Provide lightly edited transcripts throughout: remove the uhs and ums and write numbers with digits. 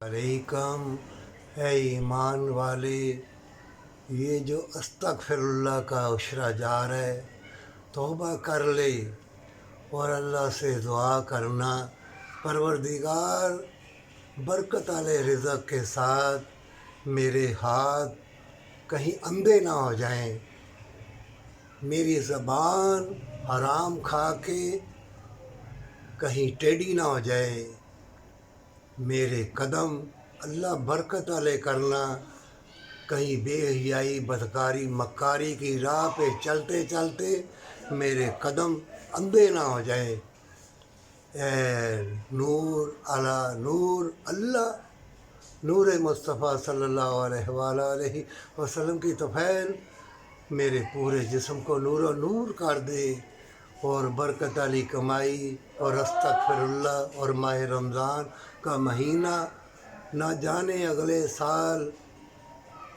अलैकम है ईमान वाले। ये जो अस्तगफिरुल्लाह का उशरा जार है, तौबा कर ले और अल्लाह से दुआ करना, परवरदिगार बरकत वाले रिज़्क़ के साथ मेरे हाथ कहीं अंधे ना हो जाएं, मेरी ज़बान हराम खा के कहीं टेढ़ी ना हो जाए, मेरे कदम अल्लाह बरकत वाले करना, कहीं बेहयाई बदकारी मक्कारी की राह पे चलते चलते मेरे कदम अंधे ना हो जाए। नूर अला नूर अल्लाह, नूर मुस्तफ़ा सल्लल्लाहु अलैहि वसल्लम की तफ़ैल मेरे पूरे जिस्म को नूर नूर कर दे और बरकत वाली कमाई और अस्तगफिरुल्लाह और माह रमज़ान का महीना ना जाने अगले साल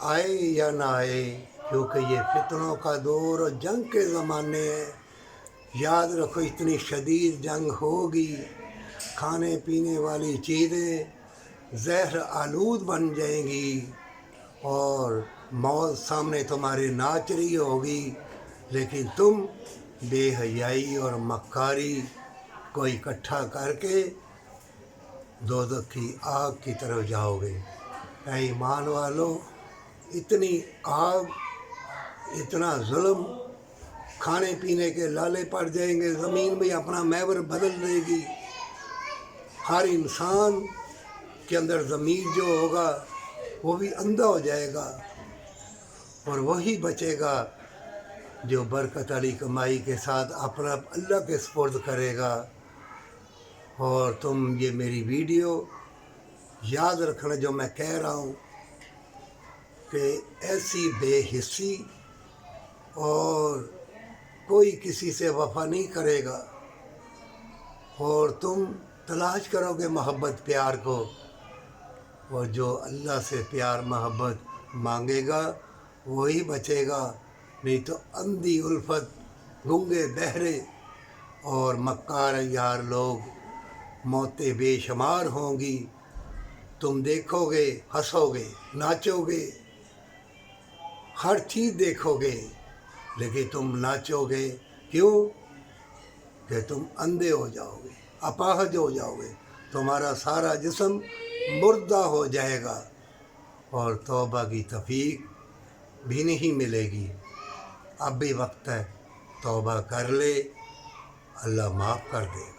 आए या ना आए, क्योंकि ये फितनों का दौर और जंग के ज़माने हैं। याद रखो, इतनी शदीद जंग होगी, खाने पीने वाली चीज़ें ज़हर आलूद बन जाएंगी और मौत सामने तुम्हारे नाच रही होगी, लेकिन तुम बेहयाई और मक्कारी को इकट्ठा करके दोज़ख की आग की तरफ जाओगे। ऐ ईमान वालों, इतनी आग, इतना जुल्म, खाने पीने के लाले पड़ जाएंगे, ज़मीन भी अपना महवर बदल देगी, हर इंसान के अंदर ज़मीर जो होगा वो भी अंधा हो जाएगा और वही बचेगा जो बरकत वाली कमाई के साथ अपना अल्लाह के सुपुर्द करेगा। और तुम ये मेरी वीडियो याद रखना जो मैं कह रहा हूँ कि ऐसी बेहिस्सी और कोई किसी से वफ़ा नहीं करेगा और तुम तलाश करोगे मोहब्बत प्यार को, और जो अल्लाह से प्यार मोहब्बत मांगेगा वही बचेगा, नहीं तो अंधी उल्फत, गूंगे बहरे और मक्कार यार लोग मौतें बेशुमार होंगी। तुम देखोगे, हंसोगे, नाचोगे, हर चीज़ देखोगे, लेकिन तुम नाचोगे क्यों? कि तुम अंधे हो जाओगे, अपाहज हो जाओगे, तुम्हारा सारा जिस्म मुर्दा हो जाएगा और तौबा की तौफीक भी नहीं मिलेगी। अब भी वक्त है, तौबा कर ले, अल्लाह माफ़ कर दे।